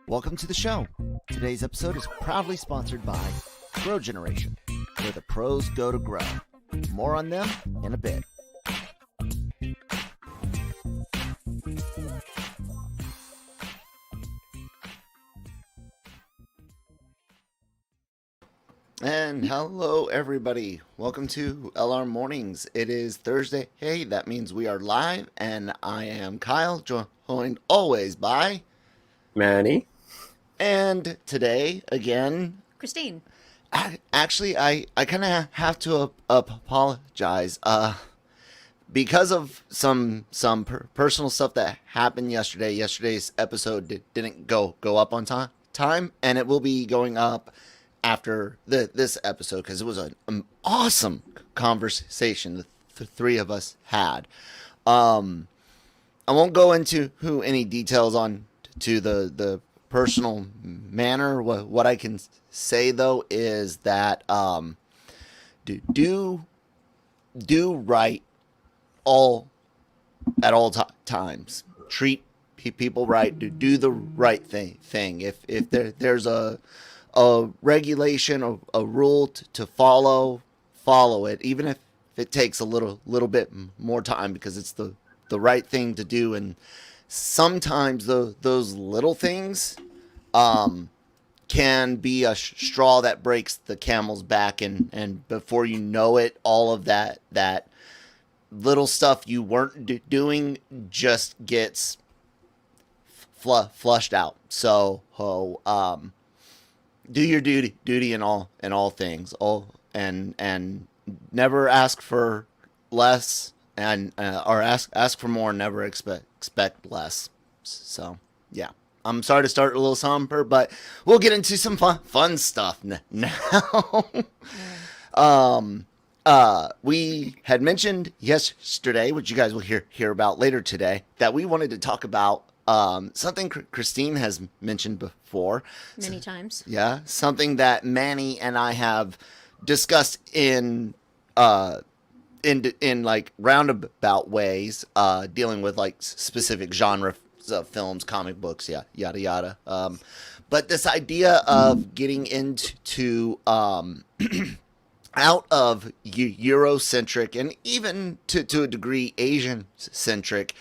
Welcome to the show. Today's episode is proudly sponsored by Grow Generation, where the pros go to grow. More on them in a bit. And hello everybody, welcome to LRMornings. It is Thursday. Hey, that means we are live, and I am Kyle, joined always by Manny. And today, again, Christine. Actually, I kind of have to apologize. Because of some personal stuff that happened yesterday. Yesterday's episode didn't go up on time, and it will be going up after this episode because it was an awesome conversation the three of us had. I won't go into any details on to the personal manner. What I can say though is that do right at all times. Treat people right. Do the right thing. If there's a regulation, a rule to follow it, even if it takes a little bit more time, because it's the right thing to do. And sometimes those little things can be a straw that breaks the camel's back, and before you know it, all of that little stuff you weren't doing just gets flushed out. So do your duty in all things, and never ask for less, and or ask for more, never expect less. So yeah, I'm sorry to start a little somber, but we'll get into some fun stuff now. We had mentioned yesterday, which you guys will hear about later today, that we wanted to talk about something Christine has mentioned before Many times. Yeah, something that Manny and I have discussed in like roundabout ways, dealing with like specific genre of films, comic books, yada yada. But this idea of getting into out of Eurocentric and even to a degree Asian-centric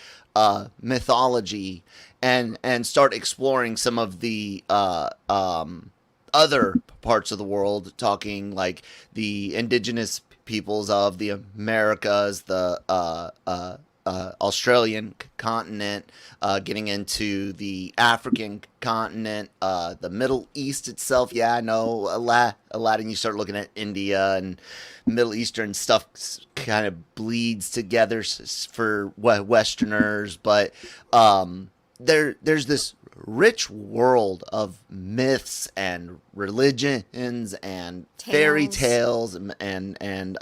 mythology, and start exploring some of the other parts of the world, talking like the indigenous peoples of the Americas, the Australian continent, getting into the African continent, the Middle East itself. Yeah, I know Aladdin, you start looking at India, and Middle Eastern stuff kind of bleeds together for Westerners, but there's this rich world of myths and religions and fairy tales and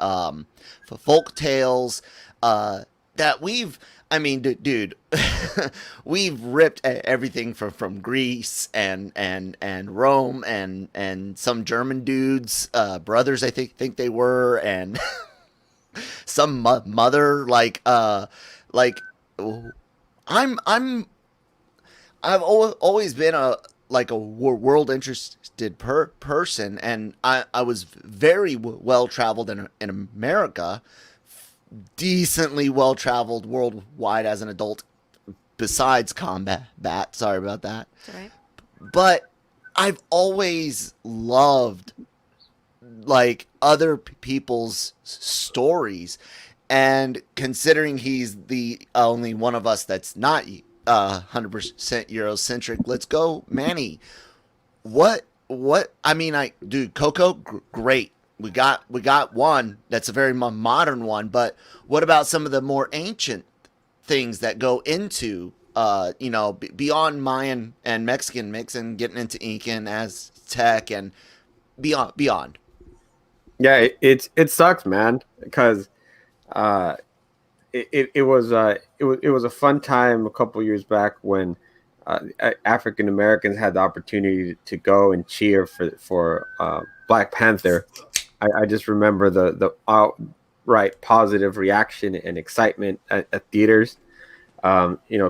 folk tales that dude, we've ripped everything from Greece and Rome and some German dudes, brothers, I think they were, and some mother, I've always been a world interested person, and I was very well traveled in America, decently well traveled worldwide as an adult, besides combat. Sorry about that. That's all right. But I've always loved like other people's stories, and considering he's the only one of us that's not 100% Eurocentric, let's go, Manny. What dude, Coco, great. We got one that's a very modern one, but what about some of the more ancient things that go into beyond Mayan and Mexican mix, and getting into Incan, Aztec, and beyond? Yeah, it sucks, man, because it was a fun time a couple years back when African Americans had the opportunity to go and cheer for Black Panther. I just remember outright positive reaction and excitement at theaters.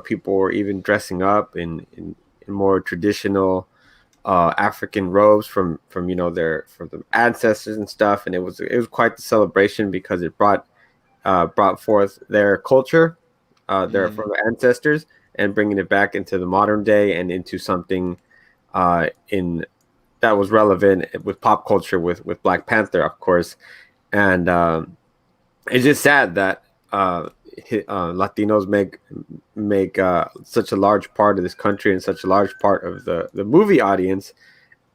People were even dressing up in more traditional African robes from the ancestors and stuff, and it was quite the celebration because it brought forth their culture, their from the ancestors, and bringing it back into the modern day and into something in that was relevant with pop culture with Black Panther, of course. And it's just sad that Latinos make such a large part of this country and such a large part of the movie audience.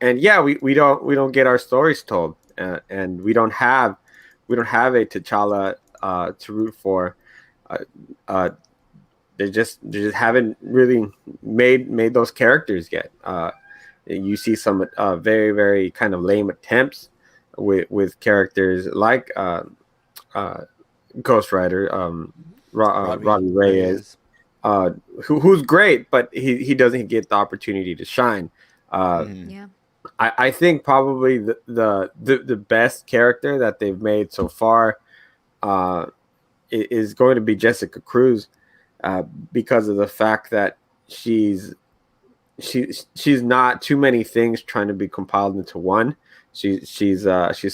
And yeah, we don't get our stories told, and we don't have a T'Challa to root for. They just haven't really made those characters yet. You see some very, very kind of lame attempts with characters like Ghost Rider, Robbie Reyes, who's great, but he doesn't get the opportunity to shine. I think probably the best character that they've made so far is going to be Jessica Cruz, because of the fact that she's not too many things trying to be compiled into one. She's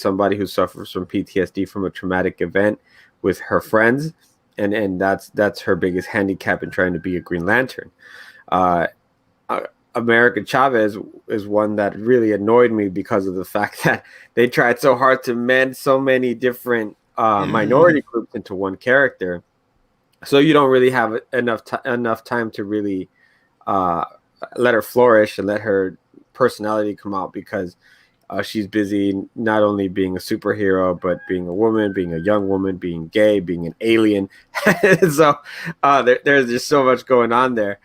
somebody who suffers from PTSD from a traumatic event with her friends, and that's her biggest handicap in trying to be a Green Lantern. America Chavez is one that really annoyed me because of the fact that they tried so hard to mend so many different minority groups into one character, so you don't really have enough time to really let her flourish and let her personality come out, because she's busy not only being a superhero, but being a woman, being a young woman, being gay, being an alien. So there's just so much going on there.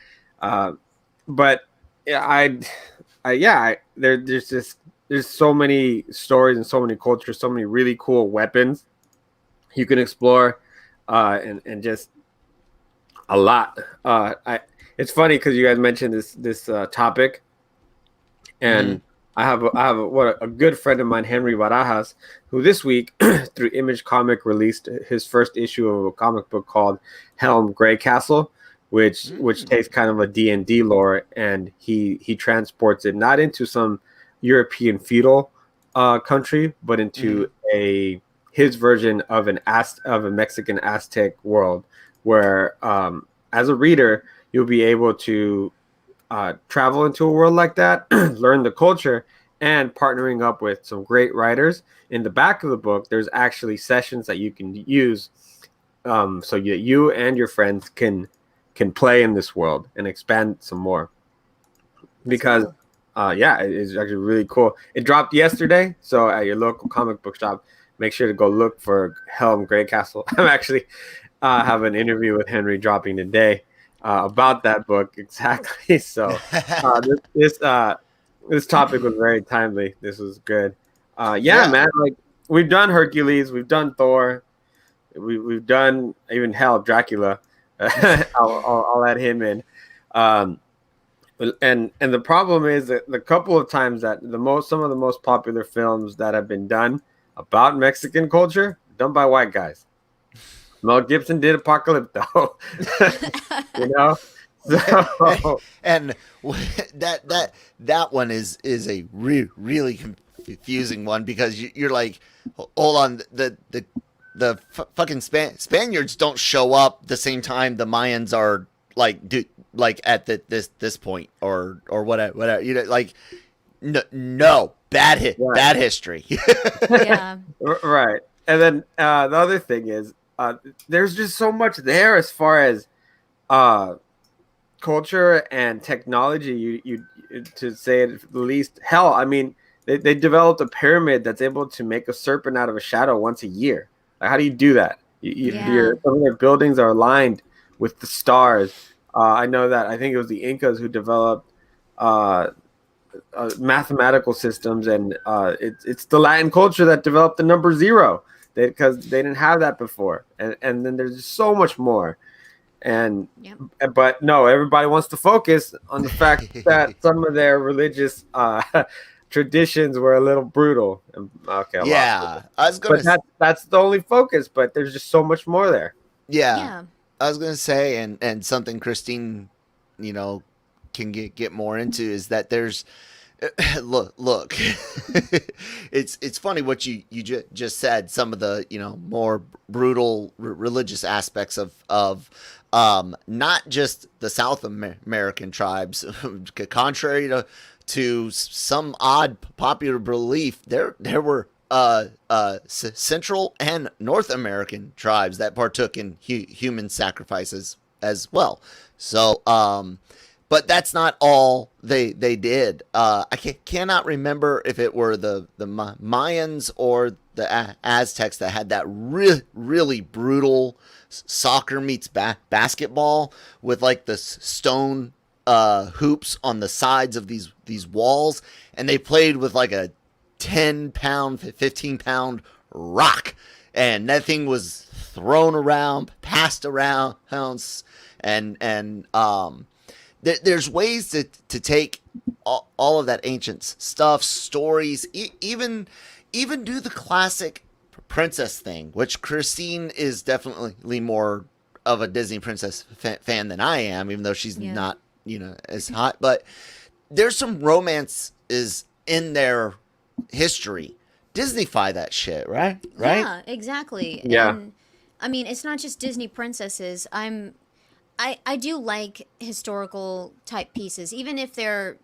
But there's so many stories and so many cultures, so many really cool weapons you can explore, and just a lot. It's funny because you guys mentioned this topic, and I have a good friend of mine, Henry Barajas, who this week through Image Comic released his first issue of a comic book called Helm Greycastle, which takes kind of a D&D lore, and he transports it not into some European feudal country, but into his version of a Mexican Aztec world, where as a reader you'll be able to travel into a world like that, learn the culture, and partnering up with some great writers. In the back of the book, there's actually sessions that you can use, so that you and your friends can play in this world and expand some more. Because it's actually really cool. It dropped yesterday, so at your local comic book shop, make sure to go look for Helm Greycastle. I'm actually have an interview with Henry dropping today about that book exactly. So this topic was very timely. This was good. Man, like we've done Hercules, we've done Thor, we've done even Dracula. I'll add him in. And the problem is that the couple of times that some of the most popular films that have been done about Mexican culture done by white guys. Mel Gibson did Apocalypto, So, and that one is a really confusing one, because you're like, hold on, the fucking Spaniards don't show up the same time the Mayans are at this point or whatever, like no bad history. Yeah. Right. And then the other thing is, there's just so much there as far as culture and technology. You to say it the least. Hell, I mean, they developed a pyramid that's able to make a serpent out of a shadow once a year. Like, how do you do that? Some of their buildings are aligned with the stars. I know that. I think it was the Incas who developed mathematical systems, and it's the Latin culture that developed the number 0. Because they didn't have that before, and then there's just so much more, but no, everybody wants to focus on the fact that some of their religious traditions were a little brutal. Okay, Yeah, I was gonna. But that's the only focus. But there's just so much more there. Yeah, I was gonna say, and something Christine, can get more into is that there's look it's funny what you just said, some of the more brutal religious aspects of not just the South American tribes. Contrary to some odd popular belief, there were Central and North American tribes that partook in human sacrifices as well. So but that's not all they did. I cannot remember if it were the Mayans or the Aztecs that had that really brutal soccer meets basketball with like the stone hoops on the sides of these walls, and they played with like a 10-pound, 15-pound rock, and that thing was thrown around, passed around, and there's ways to take all of that ancient stuff, stories, even do the classic princess thing, which Christine is definitely more of a Disney princess fan than I am, even though she's not, as hot. But there's some romance is in their history. Disneyfy that shit, right? Yeah, exactly. Yeah. And, I mean, it's not just Disney princesses. I do like historical type pieces, even if they're,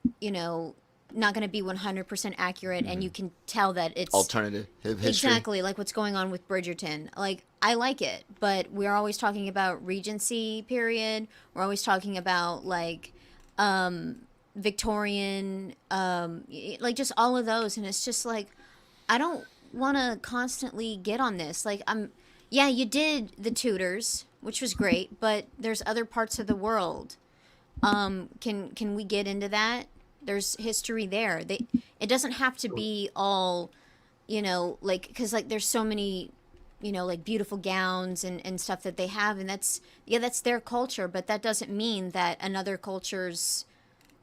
not going to be 100% accurate, and you can tell that it's alternative history. Exactly, like what's going on with Bridgerton. Like, I like it, but we're always talking about Regency period. We're always talking about like Victorian, like just all of those, and it's just like I don't want to constantly get on this. Like, yeah, you did the Tudors, which was great, but there's other parts of the world. Can we get into that? There's history there. It doesn't have to be all, like, because like there's so many, like beautiful gowns and stuff that they have, and that's their culture, but that doesn't mean that another culture's,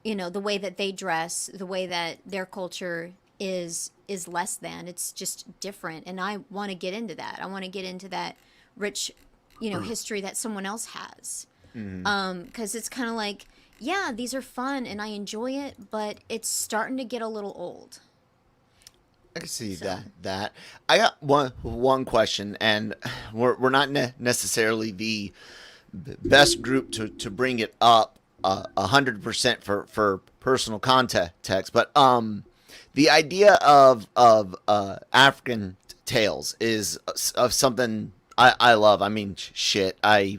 the way that they dress, the way that their culture is less than. It's just different, and I want to get into that. I want to get into that rich, history that someone else has. Because it's kind of like, yeah, these are fun and I enjoy it, but it's starting to get a little old. I can see that. I got one question, and we're not necessarily the best group to bring it up 100% for personal context, but the idea of African tales is of something I love. I mean, shit, I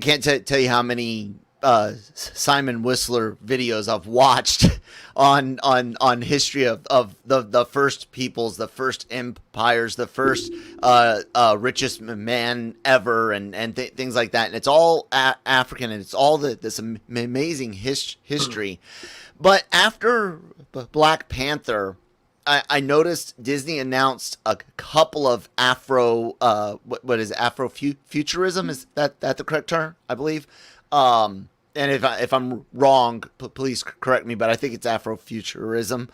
can't tell you how many Simon Whistler videos I've watched on history of the first peoples, the first empires, the first richest man ever, and things like that. And it's all African, and it's all this amazing history. But after Black Panther, I noticed Disney announced a couple of Afro, what is it, Afrofuturism? Is that the correct term? I believe. And if I'm wrong, please correct me, but I think it's Afrofuturism.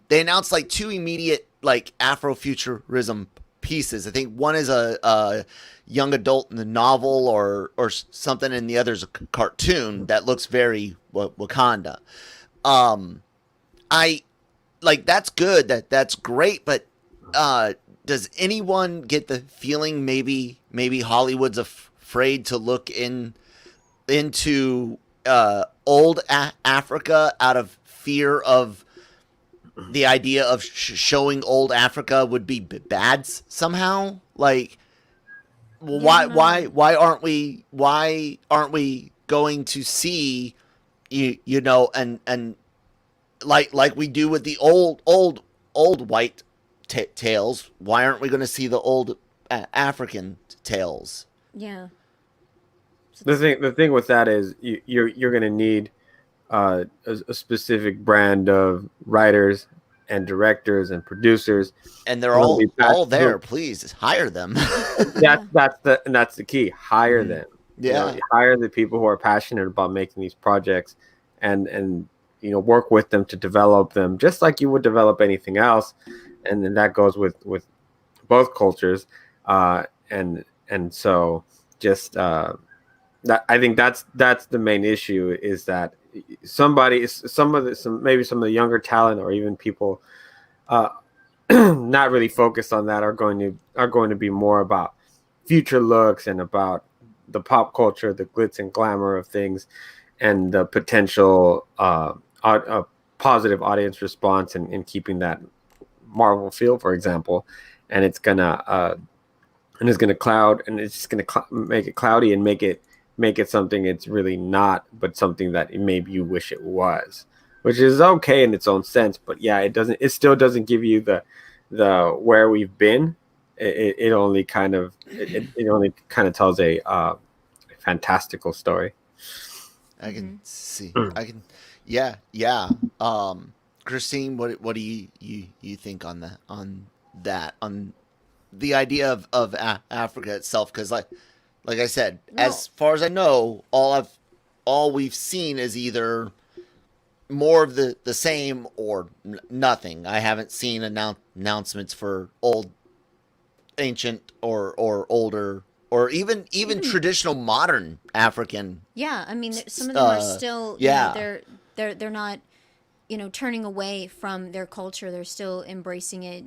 They announced like two immediate like Afrofuturism pieces. I think one is a young adult in the novel or something, and the other's a cartoon that looks very Wakanda. I like, that's good, that's great, but does anyone get the feeling maybe Hollywood's afraid to look into old Africa out of fear of the idea of showing old Africa would be bad somehow? Like, why aren't we going to see and like we do with the old white tales? Why aren't we going to see the old African tales? Yeah. The thing with that is you're going to need a specific brand of writers and directors and producers, and they're all there. Please hire them. That's the key. Hire them. Yeah, hire the people who are passionate about making these projects, and work with them to develop them just like you would develop anything else. And then that goes with both cultures. And so just that, I think that's the main issue, is that maybe some of the younger talent, or even people not really focused on that, are going to be more about future looks and about the pop culture, the glitz and glamour of things, and the potential positive audience response, and keeping that Marvel feel, for example. And it's gonna cloud, and it's just gonna make it cloudy and make it something it's really not, but something that maybe you wish it was, which is okay in its own sense. But yeah, it still doesn't give you the where we've been. It only kind of tells a fantastical story. I can see. Yeah. Christine, what do you think on the idea of Africa itself? Because like I said, as far as I know, all we've seen is either more of the same or nothing. I haven't seen announcements for ancient or older, or even traditional modern African. Yeah, I mean, some of them are still. They're not, turning away from their culture. They're still embracing it.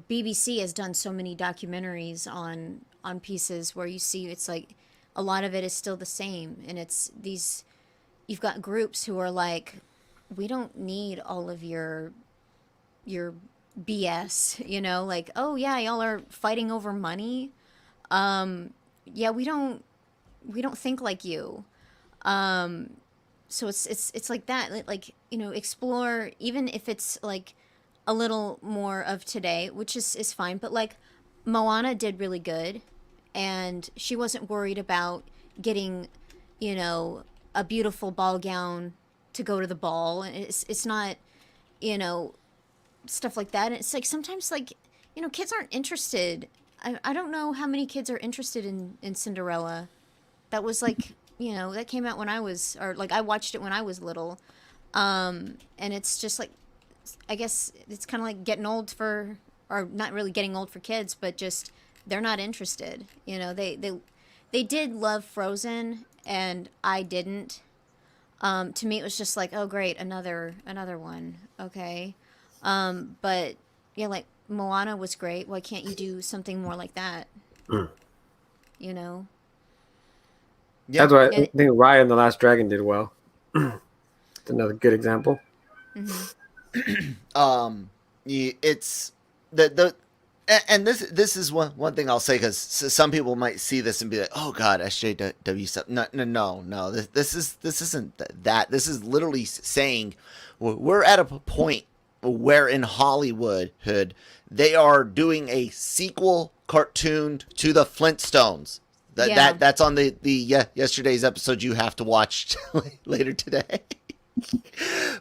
BBC has done so many documentaries on pieces where you see it's like a lot of it is still the same, and it's these. You've got groups who are like, we don't need all of your BS, like, oh yeah, y'all are fighting over money. Yeah, we don't think like you. So it's like that, like, explore, even if it's like a little more of today, which is fine. But like Moana did really good, and she wasn't worried about getting, a beautiful ball gown to go to the ball. And it's not, stuff like that. And it's like sometimes, like, kids aren't interested. I don't know how many kids are interested in Cinderella. That was like, that came out when I watched it when I was little. And it's just like, I guess it's kind of like getting old or not really getting old for kids, but just they're not interested. They did love Frozen, and I didn't. To me, it was just like, oh great, another one. Okay. But yeah, like Moana was great. Why can't you do something more like that? Yeah. That's why I think Raya and the Last Dragon did well. It's another good example. Mm-hmm. It's and this is one thing I'll say, because some people might see this and be like, oh god, SJW stuff. No. This isn't that. This is literally saying we're at a point where in Hollywood they are doing a sequel cartoon to the Flintstones. That's on the yesterday's episode you have to watch later today.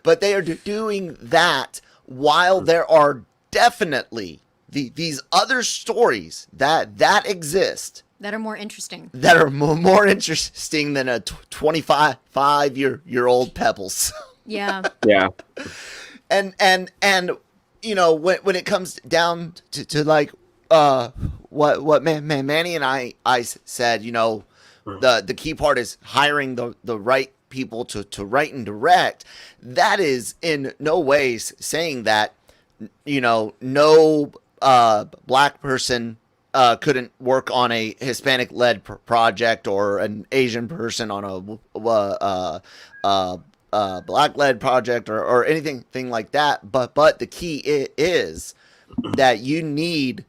But they are doing that while there are definitely these other stories that exist that are more interesting. That are more interesting than a 25-year-old Pebbles. Yeah. Yeah. And when it comes down to like what Manny and I said, the key part is hiring the right people to write and direct. That is in no ways saying that no black person couldn't work on a Hispanic-led project, or an Asian person on a black-led project, or anything like that. But the key is that you need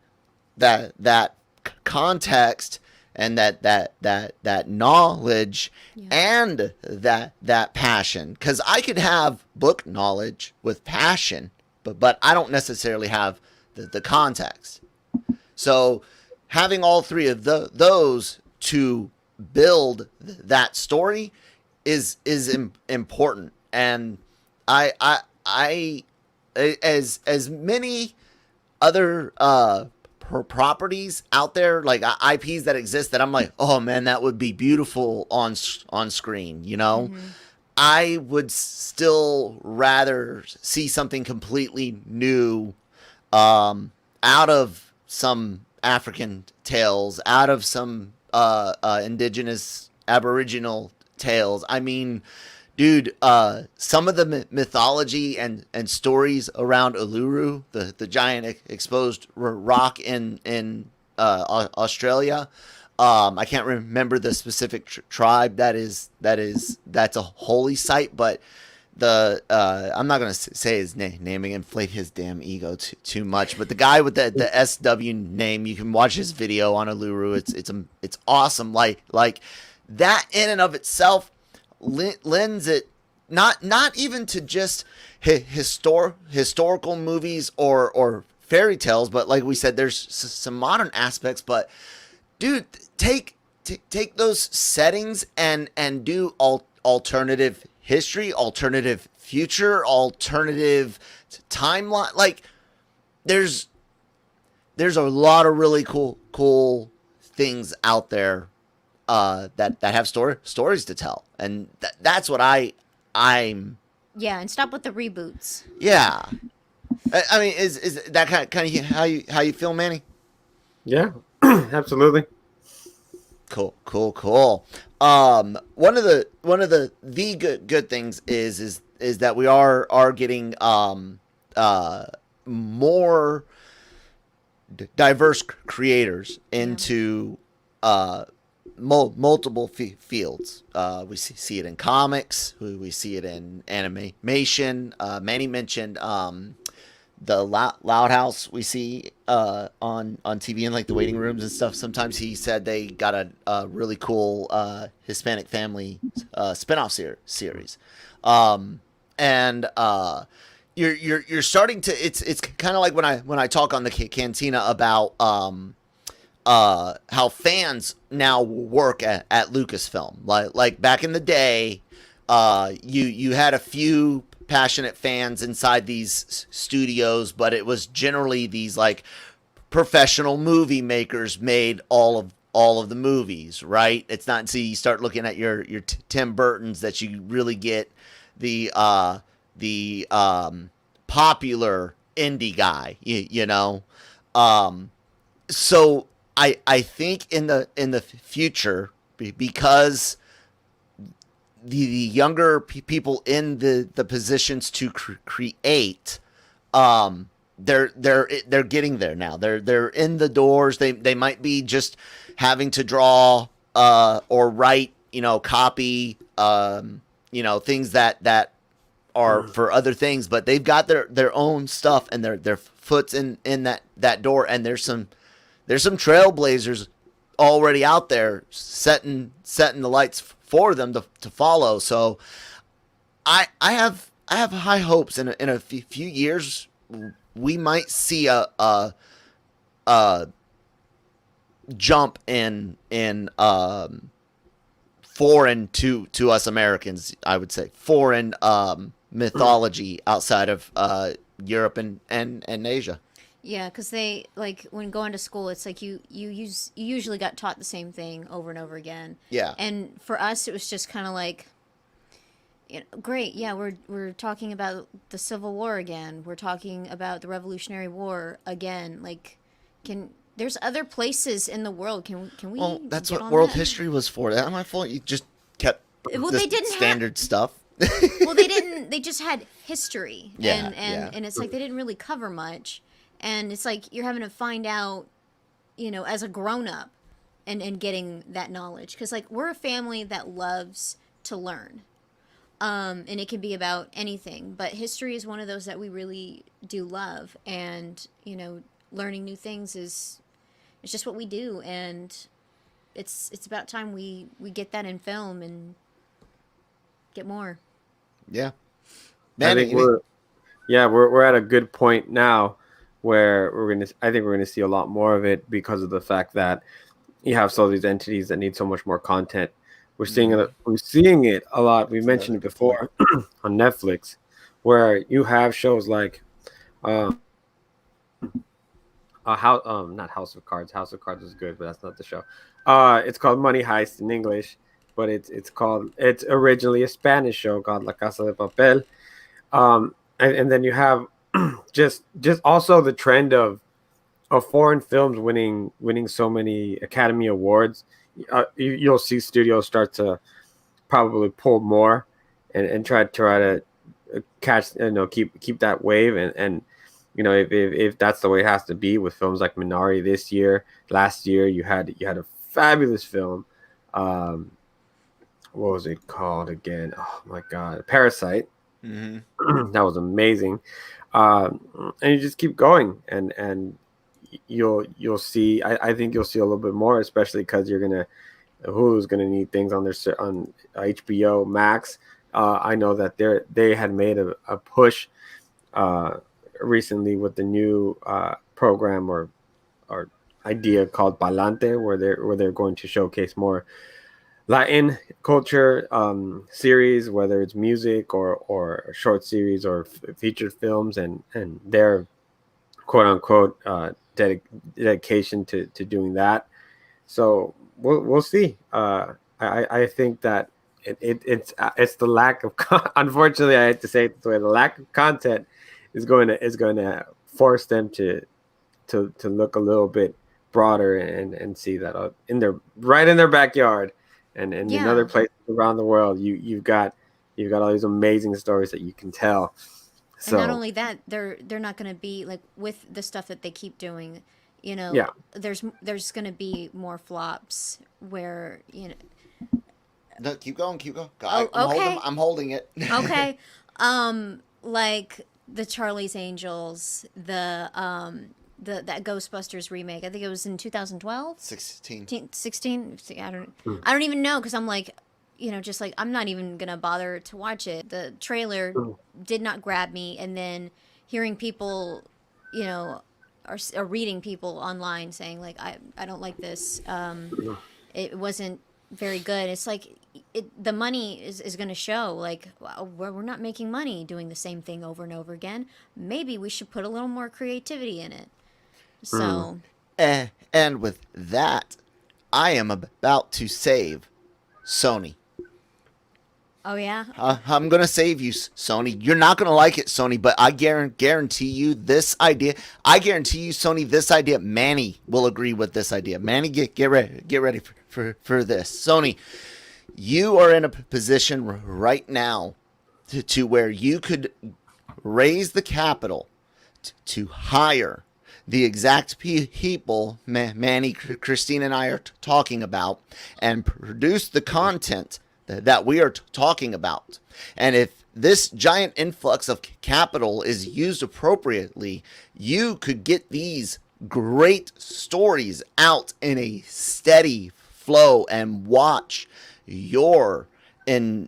that context and that knowledge, and that passion. Because I could have book knowledge with passion, but I don't necessarily have the context. So having all three of those to build that story is important. And I as many other properties out there, like IPs that exist, that I'm like, oh man, that would be beautiful on screen. Mm-hmm. I would still rather see something completely new, out of some African tales, out of some indigenous Aboriginal tales. I mean, dude, some of the mythology and stories around Uluru, the giant exposed rock in Australia. I can't remember the specific tribe that's a holy site, but I'm not gonna say his name and inflate his damn ego too much. But the guy with the SW name, you can watch his video on Uluru. It's awesome. Like that in and of itself lends it not even to just historical movies or fairy tales, but like we said, there's some modern aspects. But dude, take those settings and do alternative history, alternative future, alternative timeline. Like there's a lot of really cool things out there that have stories to tell, and that's what I'm. Yeah, and stop with the reboots. Yeah, I mean, is that kind of how you feel, Manny? Yeah, absolutely. Cool. One of the good things is that we are getting more diverse creators into multiple fields. We see it in comics. We see it in animation. Manny mentioned the Loud House we see on TV in like the waiting rooms and stuff. Sometimes he said they got a really cool Hispanic family spinoff series, and you're starting to. It's kind of like when I talk on the Cantina about how fans now work at Lucasfilm. Like back in the day, you had a few passionate fans inside these studios, but it was generally these like professional movie makers made all of the movies, right? It's not until you start looking at your Tim Burtons that you really get the popular indie guy, you know. So I think in the future, because the younger people in the positions to create, they're getting there now. They're in the doors. They might be just having to draw or write, copy, things that are for other things, but they've got their own stuff and their foot's in that door, and there's some trailblazers already out there setting the lights for them to follow. So I have high hopes in a few years we might see a jump in foreign to us Americans, I would say foreign mythology outside of Europe and Asia. Yeah, because they, like, when going to school, it's like you usually got taught the same thing over and over again. Yeah. And for us, it was just kind of like, great, yeah, we're talking about the Civil War again. We're talking about the Revolutionary War again. Like, there's other places in the world. Can we? Well, that's get what on world that? history was for. That my fault. You just kept They didn't standard stuff. Well, they didn't. They just had history. Yeah, and it's like they didn't really cover much. And it's like you're having to find out, as a grown-up and getting that knowledge. Because, like, we're a family that loves to learn. And it can be about anything. But history is one of those that we really do love. And, learning new things it's just what we do. And it's about time we get that in film and get more. Yeah. I think we're at a good point now where I think we're gonna see a lot more of it because of the fact that you have so these entities that need so much more content. We're seeing it a lot. We mentioned it before on Netflix, where you have shows like not House of Cards. House of Cards is good, but that's not the show. It's called Money Heist in English, but it's originally a Spanish show called La Casa de Papel. And then you have just also the trend of foreign films winning so many Academy Awards. You'll see studios start to probably pull more and try to catch, keep that wave, and if that's the way it has to be with films like Minari this year. Last year you had a fabulous film. What was it called again? Oh my God, Parasite. Mm-hmm. That was amazing. And you just keep going, and you'll see. I think you'll see a little bit more, especially because Hulu's gonna need things on HBO Max. I know that they had made a push recently with the new program or idea called Palante, where they're going to showcase more Latin culture series, whether it's music or short series or featured films, and their quote unquote dedication to doing that. So we'll see. I think that it's the lack of unfortunately, I hate to say it this way, the lack of content is going to force them to look a little bit broader and see that in their backyard and in other places around the world you've got all these amazing stories that you can tell. So, and not only that, they're not going to be like with the stuff that they keep doing. There's going to be more flops where No, keep going. Okay. I'm holding it. Okay. Like the Charlie's Angels, that Ghostbusters remake. I think it was in 2012. 16. I don't even know, because I'm like, just like, I'm not even gonna bother to watch it. The trailer did not grab me, and then hearing people, are reading people online saying like, I don't like this. It wasn't very good. It's like the money is going to show, like, we're not making money doing the same thing over and over again. Maybe we should put a little more creativity in it. So and with that, I am about to save Sony. Oh yeah. I'm gonna save you, Sony. You're not gonna like it, Sony, but I guarantee you this idea. I guarantee you, Sony, this idea. Manny will agree with this idea. Manny, get ready for this. Sony, you are in a position right now to where you could raise the capital to hire the exact people Manny, Christine, and I are talking about, and produce the content that we are talking about. And if this giant influx of capital is used appropriately, you could get these great stories out in a steady flow and watch your value,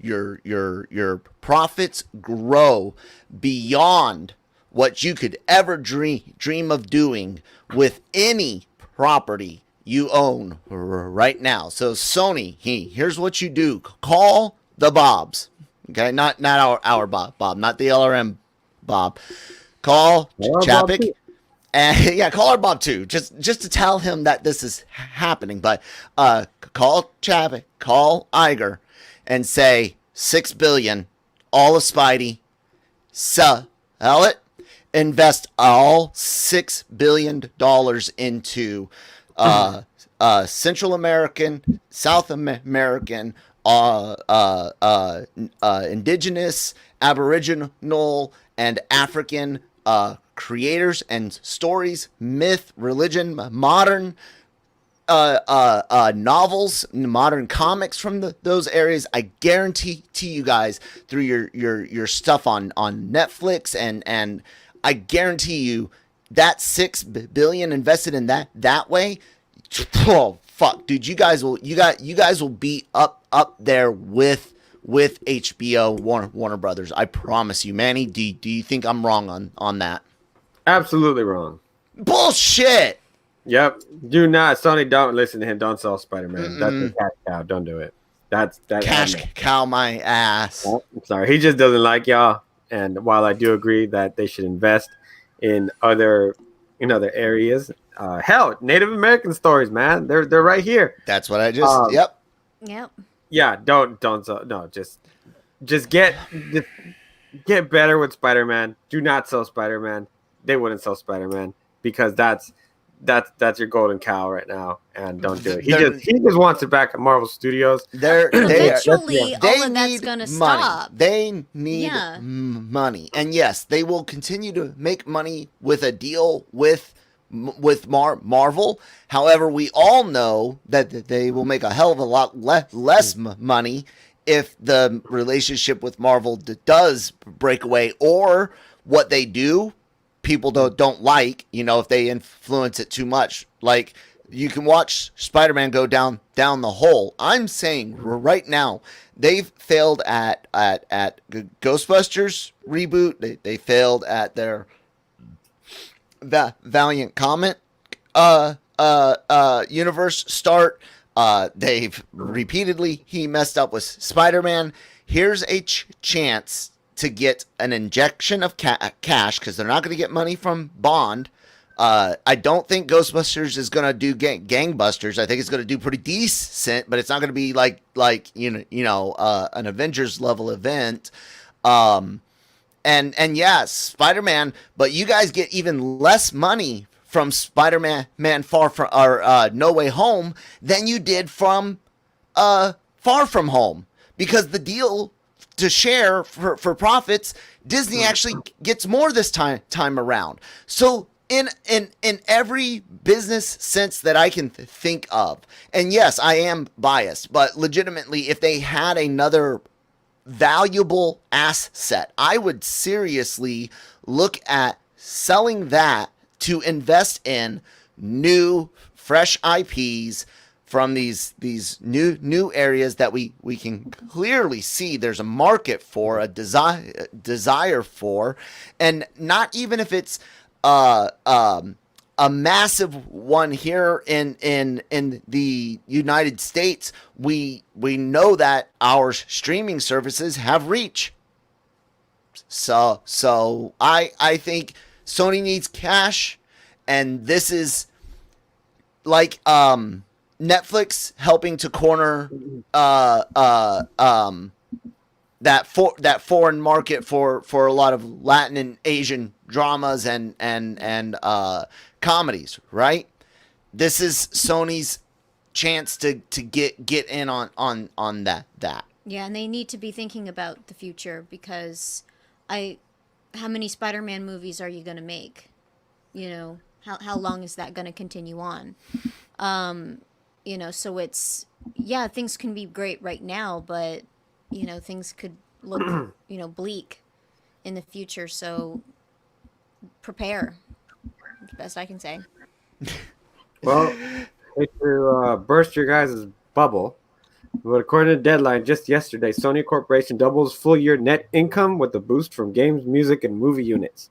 your profits grow beyond what you could ever dream of doing with any property you own right now. So Sony, here's what you do: call the Bobs, okay? Not our Bob, not the LRM Bob. Call Chapik, and yeah, call our Bob too, just to tell him that this is happening. But call Chapik, call Iger, and say $6 billion, all of Spidey, sell it, invest all $6 billion into Central American, South American, Indigenous, Aboriginal, and African creators and stories, myth, religion, modern novels, modern comics from those areas. I guarantee to you guys through your stuff on Netflix, and I guarantee you that $6 billion invested in that way. Oh fuck, dude! You guys will be up there with HBO, Warner Brothers. I promise you, Manny. Do you think I'm wrong on that? Absolutely wrong. Bullshit. Yep. Do not, Sony. Don't listen to him. Don't sell SpiderMan. That's a cash cow. Don't do it. That's cash cow my ass. Oh, I'm sorry. He just doesn't like y'all. And while I do agree that they should invest in other areas, Hell, Native American stories, man. They're right here. That's what I just. Yep. Yeah, don't no, just get better with Spider-Man. Do not sell Spider-Man. They wouldn't sell Spider-Man because that's your golden cow right now, and don't do it. He just wants it back at Marvel Studios. Eventually, all of that's gonna money. stop. They need money, and yes, they will continue to make money with a deal with Marvel. However, we all know that they will make a hell of a lot less money if the relationship with Marvel does break away, or what they do people don't like, if they influence it too much. Like, you can watch Spider-Man go down the hole. I'm saying right now, they've failed at Ghostbusters reboot. They failed at their Valiant Comet universe start. They've repeatedly messed up with Spider-Man. Here's a chance to get an injection of cash, because they're not going to get money from Bond. I don't think Ghostbusters is going to do gangbusters. I think it's going to do pretty decent, but it's not going to be like an Avengers level event. And yes, Spider-Man, but you guys get even less money from Spider-Man Far From No Way Home than you did from Far From Home, because the deal to share for profits, Disney actually gets more this time around. So in every business sense that I can think of, and yes, I am biased, but legitimately, if they had another valuable asset, I would seriously look at selling that to invest in new, fresh IPs from these new areas that we can clearly see there's a market for, a desire for, and not even if it's a massive one here in the United States. We know that our streaming services have reach. So I think Sony needs cash, and this is like Netflix helping to corner that foreign market for a lot of Latin and Asian dramas and comedies, right? This is Sony's chance to get in on that. Yeah, and they need to be thinking about the future, because how many Spider-Man movies are you going to make? How long is that going to continue on? So it's, things can be great right now, but, things could look, bleak in the future. So prepare. That's the best I can say. Well, hate to burst your guys' bubble, but according to Deadline, just yesterday, Sony Corporation doubles full-year net income with a boost from games, music, and movie units.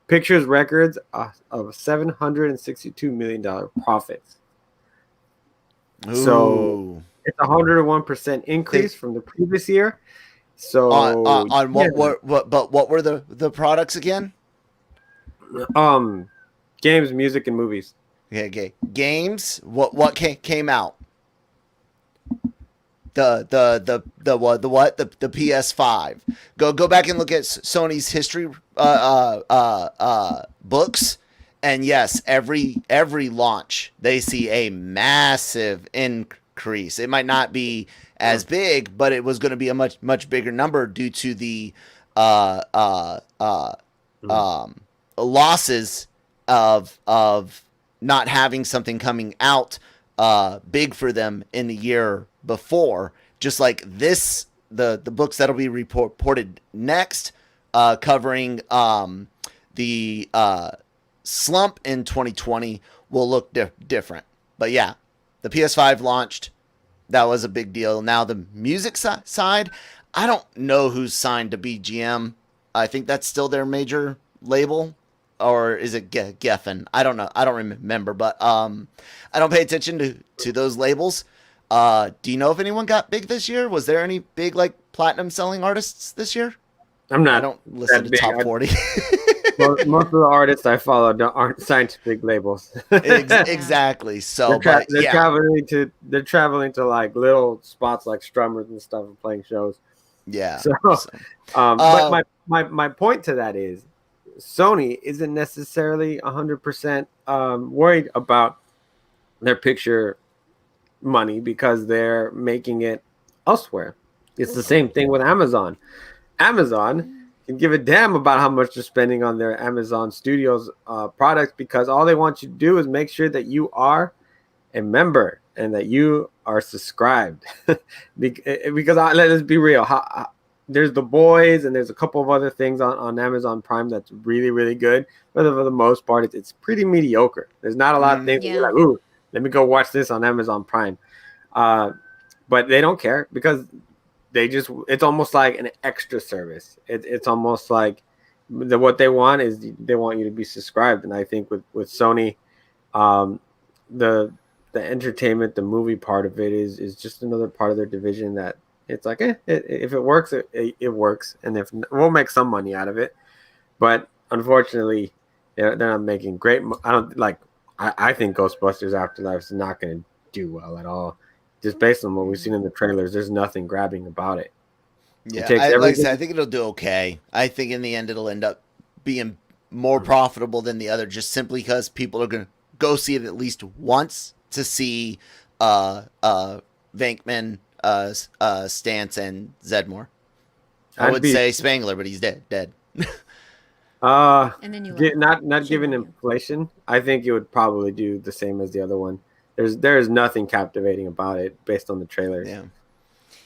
Pictures records of $762 million profits. Ooh. So it's a 101% increase from the previous year. So on what were the products again? Games, music, and movies. Okay. Games. What came out? The PS5. Go back and look at Sony's history books, and yes, every launch they see a massive increase. It might not be as big, but it was going to be a much bigger number due to the losses of not having something coming out big for them in the year before. Just like this, the books that'll be reported next, covering the slump in 2020 will look different. But yeah, the PS5 launched. That was a big deal. Now the music side, I don't know who's signed to BGM. I think that's still their major label. Or is it Geffen? I don't know. I don't remember. But I don't pay attention to those labels. Do you know if anyone got big this year? Was there any big platinum selling artists this year? I'm not. I don't listen to Top 40. most of the artists I follow aren't scientific labels. Exactly. So, They're traveling to like little spots like Strummers and stuff and playing shows. Yeah. So, but my point to that is, Sony isn't necessarily 100% worried about their picture money because they're making it elsewhere. It's the same thing with Amazon. Amazon can give a damn about how much they're spending on their Amazon Studios products because all they want you to do is make sure that you are a member and that you are subscribed. Because let's be real, there's The Boys and there's a couple of other things on Amazon Prime that's really, really good. But for the most part, it's pretty mediocre. There's not a lot of things that you're like, ooh, let me go watch this on Amazon Prime. But they don't care because it's almost like an extra service. It's almost like what they want is they want you to be subscribed. And I think with Sony, the entertainment, the movie part of it is just another part of their division that it's like, if it works, it works. And if we'll make some money out of it, but unfortunately they're not making great. I think Ghostbusters Afterlife is not going to do well at all. Just based on what we've seen in the trailers, there's nothing grabbing about it. Yeah, like I said, I think it'll do okay. I think in the end it'll end up being more profitable than the other, just simply because people are going to go see it at least once to see Venkman, Stance, and Zedmore. I would say Spangler, but he's dead. And then not given inflation, I think it would probably do the same as the other one. There's nothing captivating about it based on the trailers. Yeah.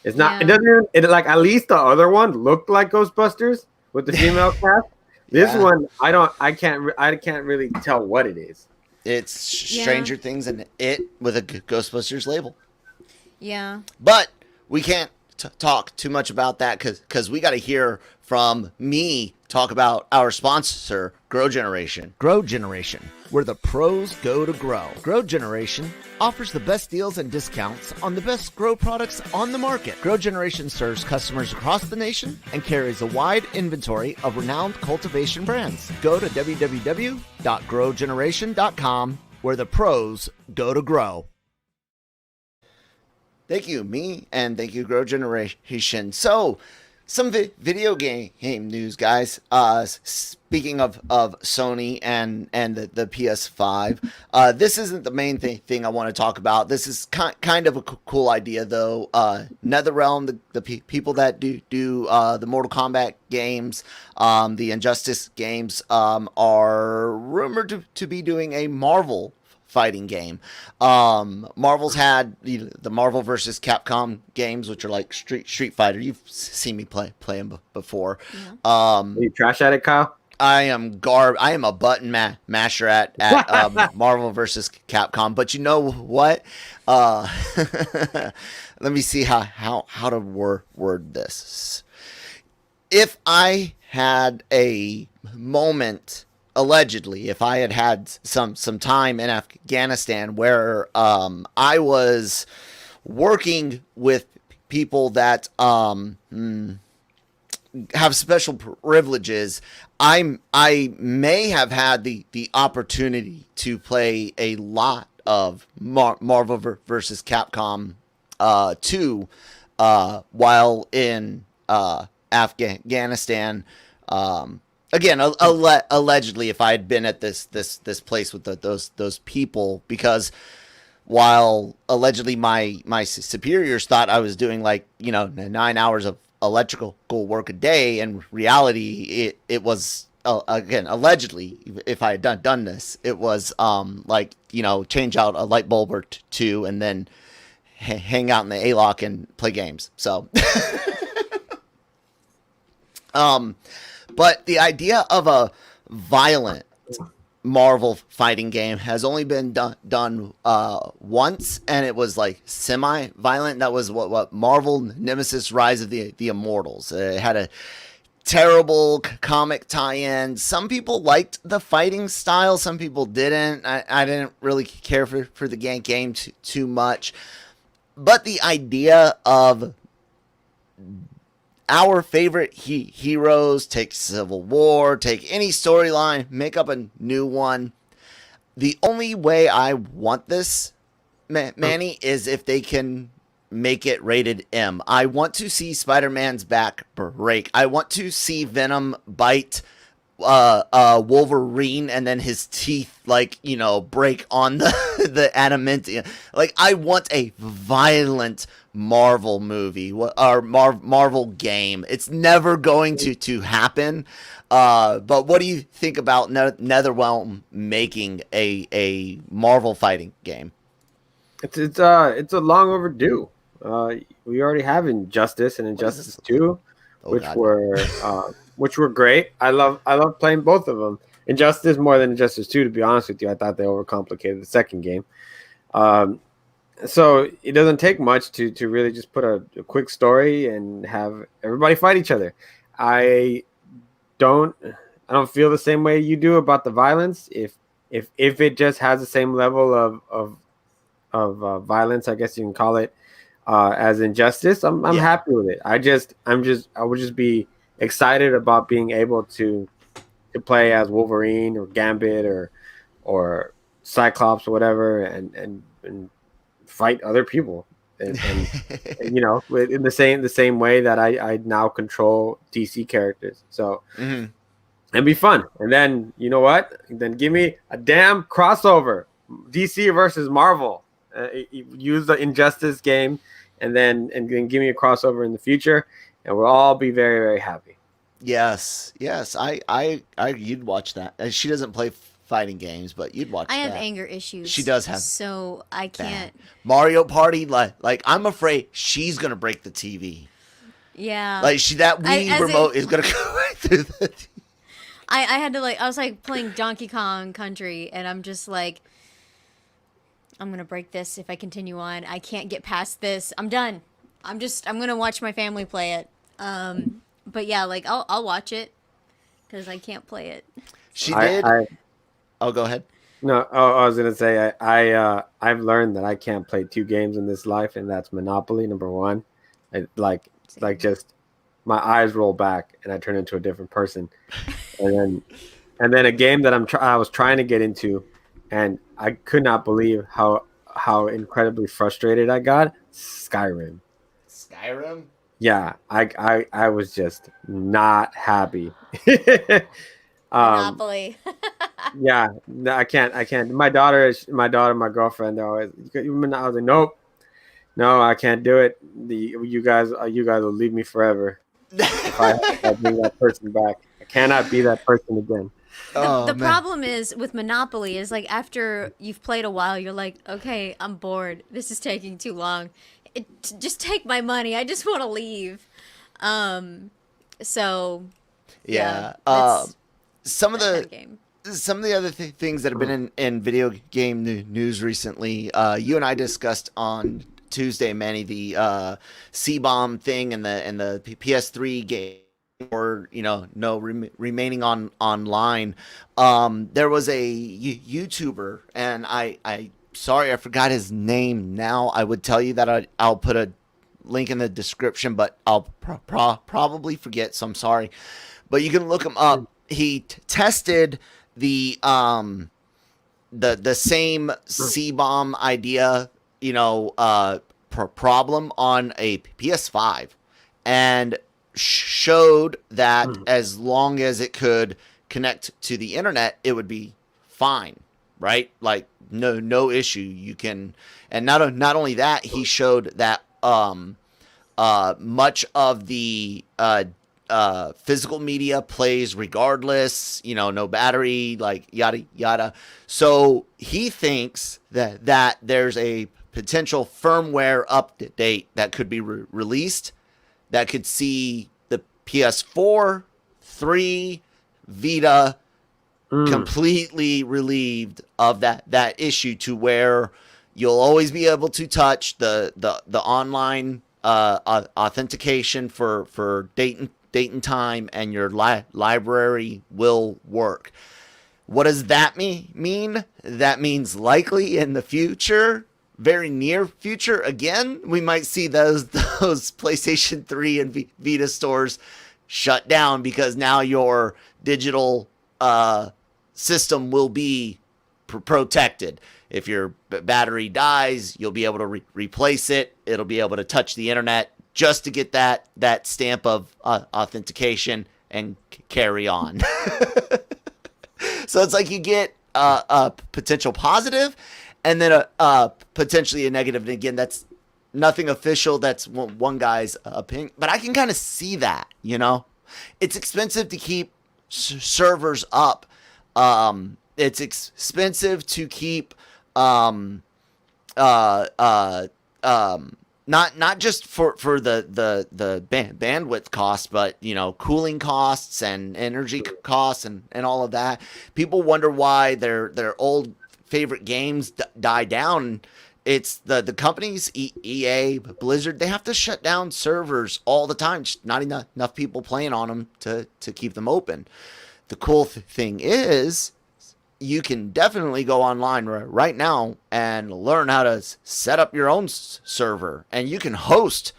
It's not. Yeah. It like at least the other one looked like Ghostbusters with the female cast. This one, I can't really tell what it is. It's Stranger Things and it with a Ghostbusters label. Yeah. But we can't talk too much about that because we got to hear from me talk about our sponsor, Grow Generation. Grow Generation, where the pros go to grow. Grow Generation offers the best deals and discounts on the best grow products on the market. Grow Generation serves customers across the nation and carries a wide inventory of renowned cultivation brands. Go to www.growgeneration.com, where the pros go to grow. Thank you, me, and thank you, Grow Generation. So, some video game news, guys. Speaking of Sony and the PS5, this isn't the main thing I want to talk about. This is kind of a cool idea, though. NetherRealm, the people that do the Mortal Kombat games, the Injustice games, are rumored to be doing a Marvel fighting game. Marvel's had the Marvel versus Capcom games, which are like Street Fighter. You've seen me play them before. Yeah. Are you trash at it, Kyle? I am a button masher at Marvel versus Capcom. But you know what? Let me see how to word this. If I had a moment, allegedly, if I had some time in Afghanistan where I was working with people that have special privileges, I may have had the opportunity to play a lot of Marvel versus Capcom 2 while in Afghanistan. Again, allegedly, if I had been at this place with those people, because while allegedly my superiors thought I was doing 9 hours of electrical work a day, in reality it was again allegedly, if I had done this, it was change out a light bulb or two and then hang out in the A-lock and play games. So. But the idea of a violent Marvel fighting game has only been done once, and it was like semi-violent. That was what Marvel Nemesis: Rise of the Immortals. It had a terrible comic tie-in. Some people liked the fighting style, some people didn't. I didn't really care for the game too much. But the idea of our favorite heroes, take Civil War, take any storyline, make up a new one. The only way I want this, Manny, is if they can make it rated M. I want to see Spider-Man's back break. I want to see Venom bite Wolverine and then his teeth, like, you know, break on the adamantium. Like, I want a violent Marvel movie or Marvel game. It's never going to happen. But what do you think about NetherRealm making a Marvel fighting game? It's a long overdue. We already have Injustice and Injustice 2, which were great. I love playing both of them. Injustice more than Injustice 2, to be honest with you. I thought they overcomplicated the second game. So it doesn't take much to really just put a quick story and have everybody fight each other. I don't feel the same way you do about the violence. If it just has the same level of violence, I guess you can call it, as Injustice, I'm happy with it. I would just be excited about being able to play as Wolverine or Gambit or Cyclops or whatever, and fight other people, and you know, in the same way that I now control DC characters. So it'd be fun. And then, you know what? Then give me a damn crossover, DC versus Marvel. Use the Injustice game, and then give me a crossover in the future, and we'll all be very, very happy. Yes. I you'd watch that. She doesn't play fighting games, but you'd watch that. I have anger issues. She does have. So I can't. Mario Party, like I'm afraid she's gonna break the TV. Yeah. Like that Wii remote is gonna go right through the TV. I had to I was like playing Donkey Kong Country, and I'm just like, I'm gonna break this if I continue on. I can't get past this. I'm done. I'm gonna watch my family play it. But yeah, like I'll watch it because I can't play it. She did. Oh, go ahead. No, I was gonna say I've learned that I can't play two games in this life, and that's Monopoly, number one. Just my eyes roll back and I turn into a different person, and then a game that I was trying to get into, and I could not believe how incredibly frustrated I got. Skyrim. Yeah, I was just not happy. Monopoly. Yeah, no, I can't. My girlfriend, they're always. I was like, nope, no, I can't do it. You guys will leave me forever if I bring that person back. I cannot be that person again. The problem is with Monopoly is like after you've played a while, you're like, okay, I'm bored. This is taking too long. Just take my money. I just want to leave. So yeah. Some of the other things that have been in video game news recently, you and I discussed on Tuesday, Manny, the C-bomb thing and the PS3 game, or remaining online. There was a YouTuber, and I sorry, I forgot his name now. I would tell you that I'll put a link in the description, but I'll probably forget, so I'm sorry. But you can look him up. He tested the same C-bomb idea, problem on a PS5, and showed that as long as it could connect to the internet, it would be fine, right? Like no issue. You can, and not only that, he showed that much of the physical media plays regardless, no battery, like yada yada. So he thinks that there's a potential firmware update that could be released that could see the PS4, 3, Vita completely relieved of that issue, to where you'll always be able to touch the online authentication for date and time, and your library will work. What does that mean? That means likely in the future, very near future, again, we might see those PlayStation 3 and Vita stores shut down because now your digital system will be protected. If your battery dies, you'll be able to replace it. It'll be able to touch the internet just to get that stamp of authentication and carry on. So it's like you get a potential positive and then a potentially a negative. And again, that's nothing official. That's one guy's opinion. But I can kind of see that, you know. It's expensive to keep servers up. It's expensive to keep not just for the bandwidth costs, but you know, cooling costs and energy costs and all of that. People wonder why their old favorite games die down. It's the companies, EA, Blizzard, they have to shut down servers all the time. Just not enough people playing on them to keep them open. The cool thing is, you can definitely go online right now and learn how to set up your own server. And you can host,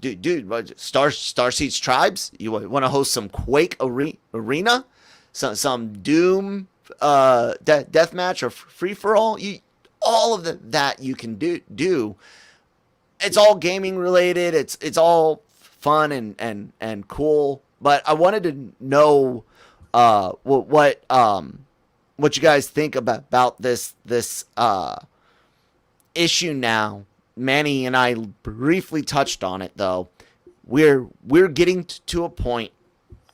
Starseeds Tribes. You want to host some Quake Arena, some Doom deathmatch or free-for-all. All of that you can do. It's all gaming related. It's all fun and cool. But I wanted to know what you guys think about this issue now. Manny and I briefly touched on it, though. We're getting to a point,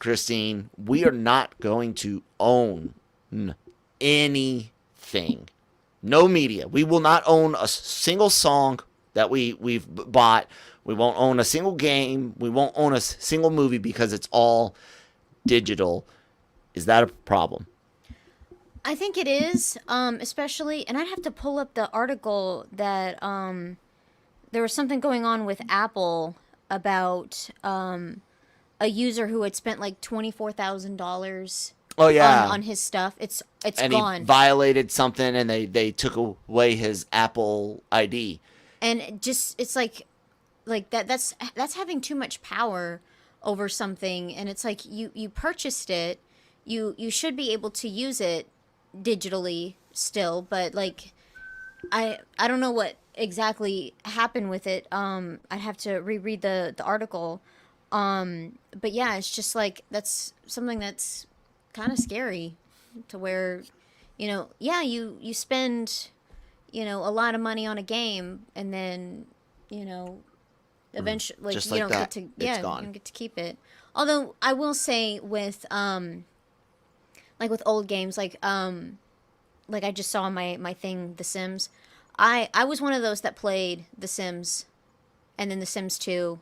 Christine, we are not going to own anything. No media. We will not own a single song that we've bought. We won't own a single game. We won't own a single movie because it's all digital. Is that a problem? I think it is, especially, and I'd have to pull up the article that there was something going on with Apple about a user who had spent like $24,000. Oh yeah, on his stuff. It's and gone. He violated something, and they took away his Apple ID. And it's like that's having too much power over something. And it's like you purchased it, you should be able to use it digitally still, but like I don't know what exactly happened with it. I'd have to reread the article. But yeah, it's just like that's something that's kind of scary, to where, you know, yeah, you spend, you know, a lot of money on a game, and then, you know, eventually, like, just you like don't that, get to, it's yeah, gone. you don't get to keep it. Although I will say with like with old games, like I just saw my thing, The Sims. I was one of those that played The Sims, and then The Sims 2.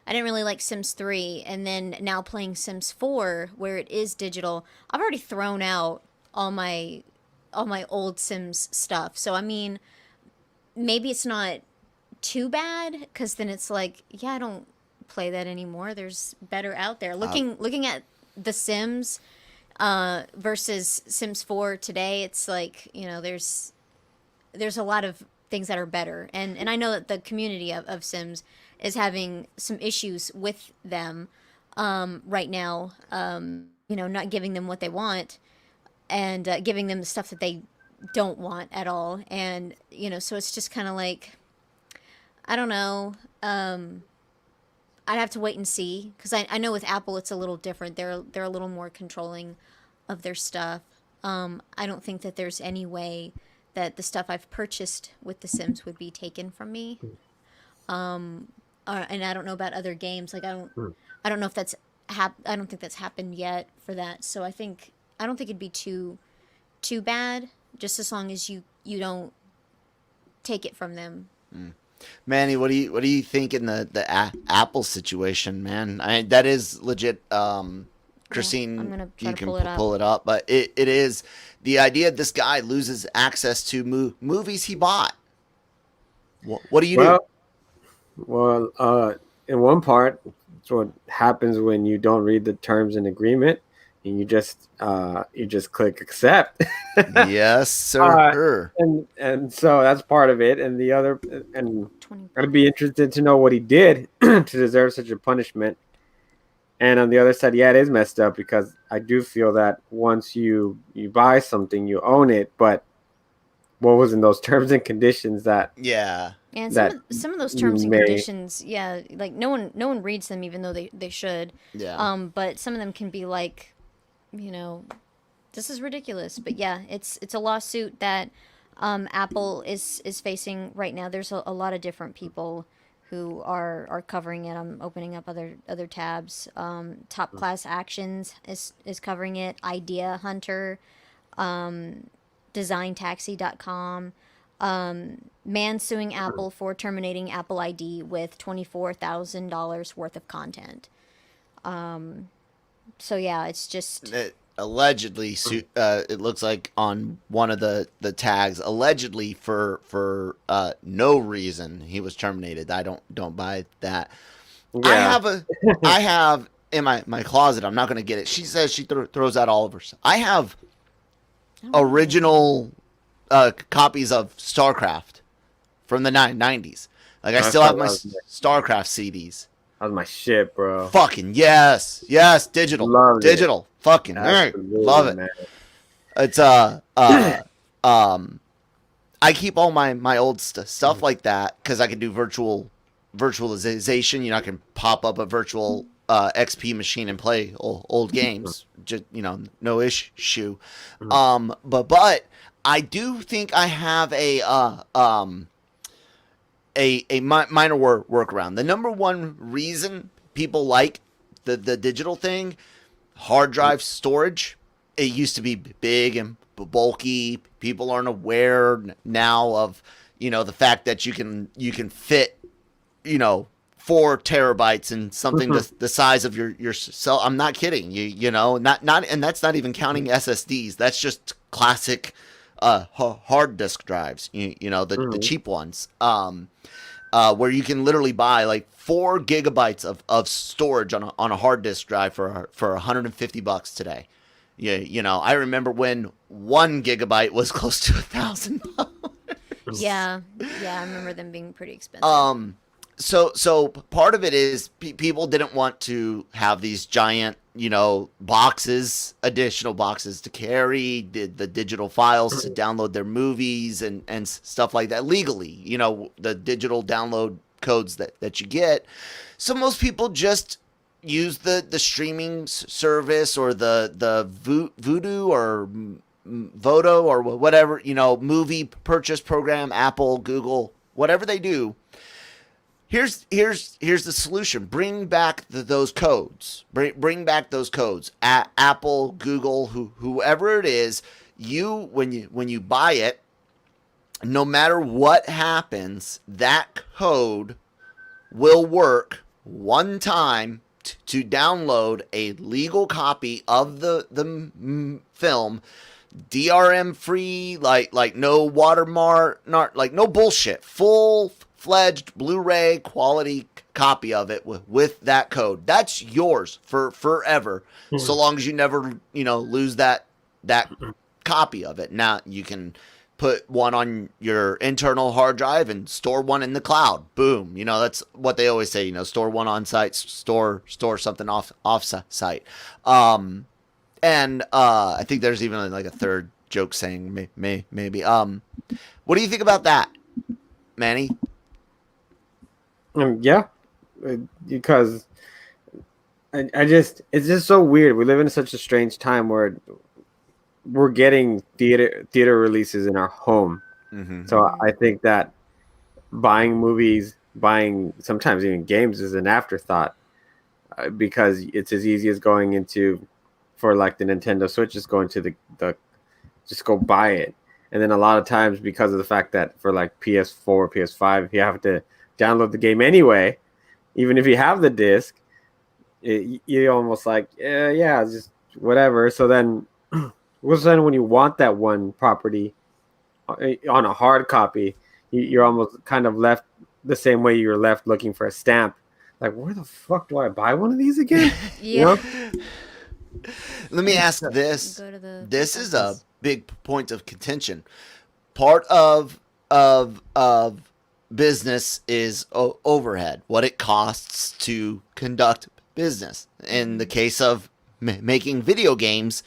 I didn't really like Sims 3, and then now playing Sims 4, where it is digital. I've already thrown out all my old Sims stuff. So I mean, maybe it's not too bad, because then it's like, yeah, I don't play that anymore. There's better out there. Looking at The Sims versus Sims 4 today, it's like, you know, there's a lot of things that are better, and I know that the community of Sims is having some issues with them right now, you know, not giving them what they want, and giving them the stuff that they don't want at all. And, you know, so it's just kind of like, I don't know, I'd have to wait and see, because I know with Apple it's a little different. They're a little more controlling of their stuff. I don't think that there's any way that the stuff I've purchased with The Sims would be taken from me. And I don't know about other games. Like I don't know if that's I don't think that's happened yet for that. So I don't think it'd be too bad, just as long as you don't take it from them. Manny, what do you think in the Apple situation, man? That is legit. Christine, I'm gonna try you to can pull it up, but it is the idea this guy loses access to movies he bought. What do you do? Well, in one part, it's what happens when you don't read the terms and agreement. and you just click accept. Yes, sir. And so that's part of it. And the other, and 20. I'd be interested to know what he did to deserve such a punishment. And on the other side, yeah, it is messed up, because I do feel that once you buy something, you own it. But what was in those terms and conditions that Yeah. And that some of those terms and may- conditions, yeah, like no one reads them, even though they should. Yeah. But some of them can be like, this is ridiculous. But yeah, it's a lawsuit that Apple is facing right now. There's a lot of different people who are covering it. I'm opening up other tabs. Top Class Actions is covering it. Idea Hunter, DesignTaxi.com. Man suing Apple for terminating Apple ID with $24,000 worth of content. So yeah, it's just Allegedly, it looks like on one of the tags, allegedly for no reason he was terminated. I don't buy that. Yeah. I have in my closet. I'm not going to get it. She says she throws out all of her stuff. I have original copies of StarCraft from the 90s. Like, I still have my StarCraft CDs. That was my shit, bro. Fucking yes, digital, Loved digital, fucking Absolutely, love it. man. It's I keep all my old stuff like that because I can do virtualization. I can pop up a virtual XP machine and play old games. Just no issue. But I do think I have a minor workaround. The number one reason people like the digital thing, hard drive storage. It used to be big and bulky. People aren't aware now of the fact that you can fit 4 terabytes in something the size of your cell. I'm not kidding. Not and that's not even counting SSDs. That's just classic hard disk drives. The cheap ones. Where you can literally buy like 4 gigabytes of storage on a hard disk drive for $150 today. Yeah, I remember when 1 gigabyte was close to $1,000. Yeah, I remember them being pretty expensive. So part of it is people didn't want to have these giant, additional boxes to carry, the digital files to download their movies and stuff like that legally, the digital download codes that you get. So most people just use the streaming service or the Voodoo or Vodo or whatever, movie purchase program, Apple, Google, whatever they do. Here's the solution. Bring back those codes. Bring back those codes. Apple, Google, whoever it is, when you buy it, no matter what happens, that code will work one time to download a legal copy of the film, DRM free, like no watermark, like no bullshit, full-fledged Blu-ray quality copy of it with that code. That's yours for forever, so long as you never lose that copy of it. Now you can put one on your internal hard drive and store one in the cloud. Boom. That's what they always say, store one on site, store something off site. And I think there's even like a third joke saying maybe. What do you think about that, Manny? Yeah, because it's just so weird. We live in such a strange time where we're getting theater releases in our home. Mm-hmm. So I think that buying movies, buying sometimes even games is an afterthought, because it's as easy as going into, for like the Nintendo Switch, just going to the just go buy it. And then a lot of times, because of the fact that for like PS4, PS5, you have to download the game anyway, even if you have the disc, you almost like, yeah, just whatever. So then when you want that one property on a hard copy, you're almost kind of left the same way you're left looking for a stamp. Like, where the fuck do I buy one of these again? Yeah. Let me ask this. Go to the This is a big point of contention. Part of business is overhead, what it costs to conduct business. In the case of making video games,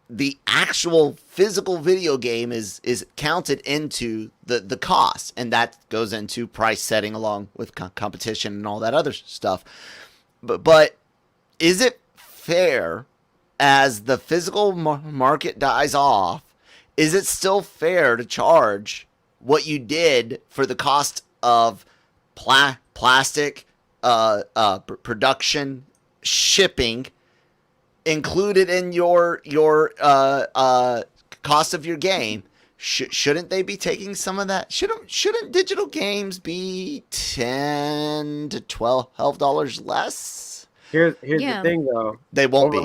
the actual physical video game is counted into the cost, and that goes into price setting along with competition and all that other stuff. But is it fair, as the physical market dies off, is it still fair to charge what you did for the cost of plastic, production, shipping, included in your cost of your game? Shouldn't they be taking some of that? Shouldn't digital games be $10 to $12 less? Here's the thing, though. They won't be.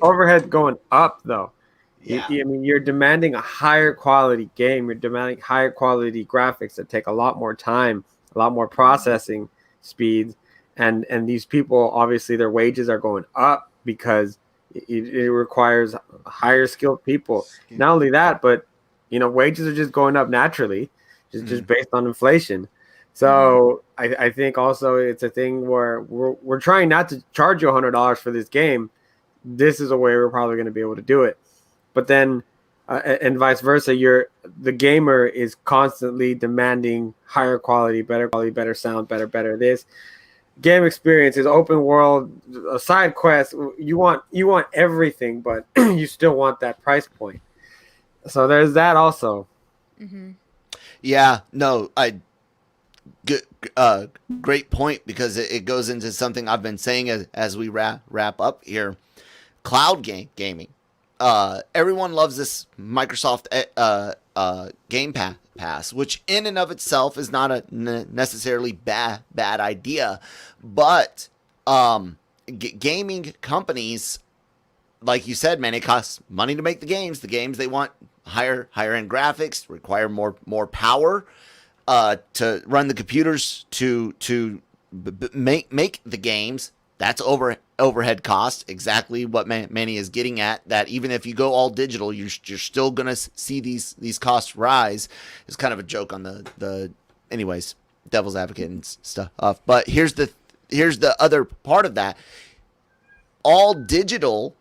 Overhead going up, though. Yeah. I mean, you're demanding a higher quality game. You're demanding higher quality graphics that take a lot more time, a lot more processing speeds, and these people, obviously, their wages are going up because it requires higher skilled people. Not only that, but wages are just going up naturally, just based on inflation. So I think also it's a thing where we're trying not to charge you $100 for this game. This is a way we're probably going to be able to do it. But then, and vice versa, the gamer is constantly demanding higher quality, better sound, better this. Game experience is open world, a side quest. You want everything, but you still want that price point. So there's that also. Mm-hmm. Yeah, no, great point, because it goes into something I've been saying as we wrap up here. Cloud gaming. Everyone loves this Microsoft Game Pass, which in and of itself is not a necessarily bad idea, but gaming companies, like you said, man, it costs money to make the games. The games they want higher end graphics, require more power to run the computers to make the games. That's overhead cost, exactly what Manny is getting at, that even if you go all digital, you're still going to see these costs rise. It's kind of a joke on the anyways, devil's advocate and stuff. But here's the other part of that. All digital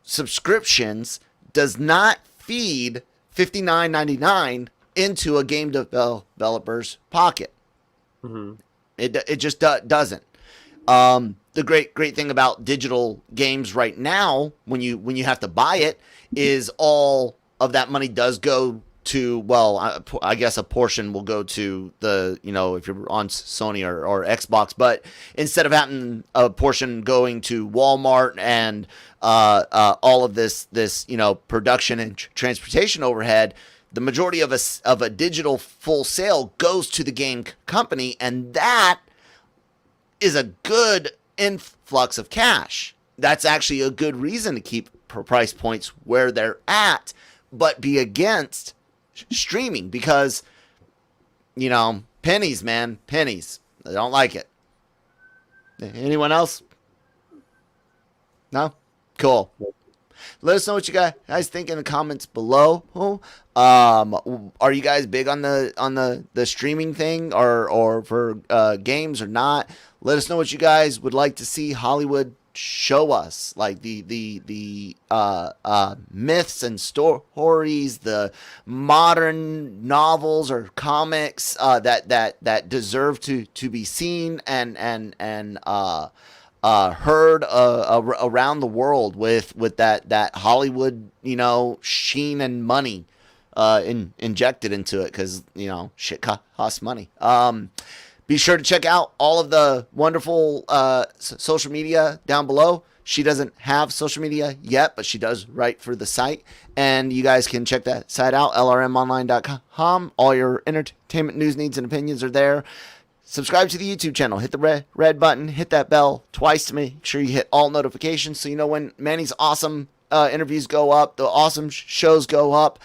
subscriptions does not feed $59.99 into a game developer's pocket. Mm-hmm. It just doesn't. The great thing about digital games right now, when you have to buy it, is all of that money does go to, well, I guess a portion will go to the, if you're on Sony or Xbox, but instead of having a portion going to Walmart and all of this production and transportation overhead, the majority of a digital full sale goes to the game company, and that is a good influx of cash. That's actually a good reason to keep price points where they're at, but be against streaming, because pennies, man, pennies. I don't like it. Anyone else? No? Cool. Let us know what you guys think in the comments below. Are you guys big on the streaming thing or for games or not? Let us know what you guys would like to see Hollywood show us, like the myths and stories, the modern novels or comics that deserve to be seen and heard around the world with that Hollywood sheen and money injected into it, because shit costs money. Be sure to check out all of the wonderful social media down below. She doesn't have social media yet, but she does write for the site, and you guys can check that site out, LRMonline.com. All your entertainment news, needs, and opinions are there. Subscribe to the YouTube channel. Hit the red button. Hit that bell twice to make sure you hit all notifications so you know when Manny's awesome interviews go up, the awesome shows go up.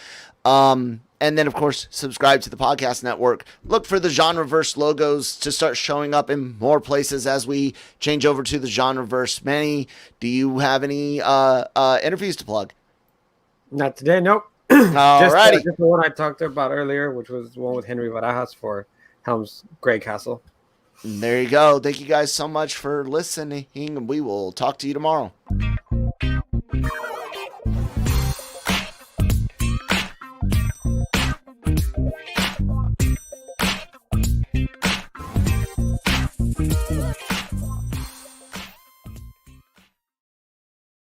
And then, of course, subscribe to the podcast network. Look for the Genreverse logos to start showing up in more places as we change over to the Genreverse. Manny, do you have any interviews to plug? Not today, nope. Alrighty. Just the one I talked about earlier, which was the one with Henry Barajas for Helm's Grey Castle. There you go. Thank you guys so much for listening. We will talk to you tomorrow.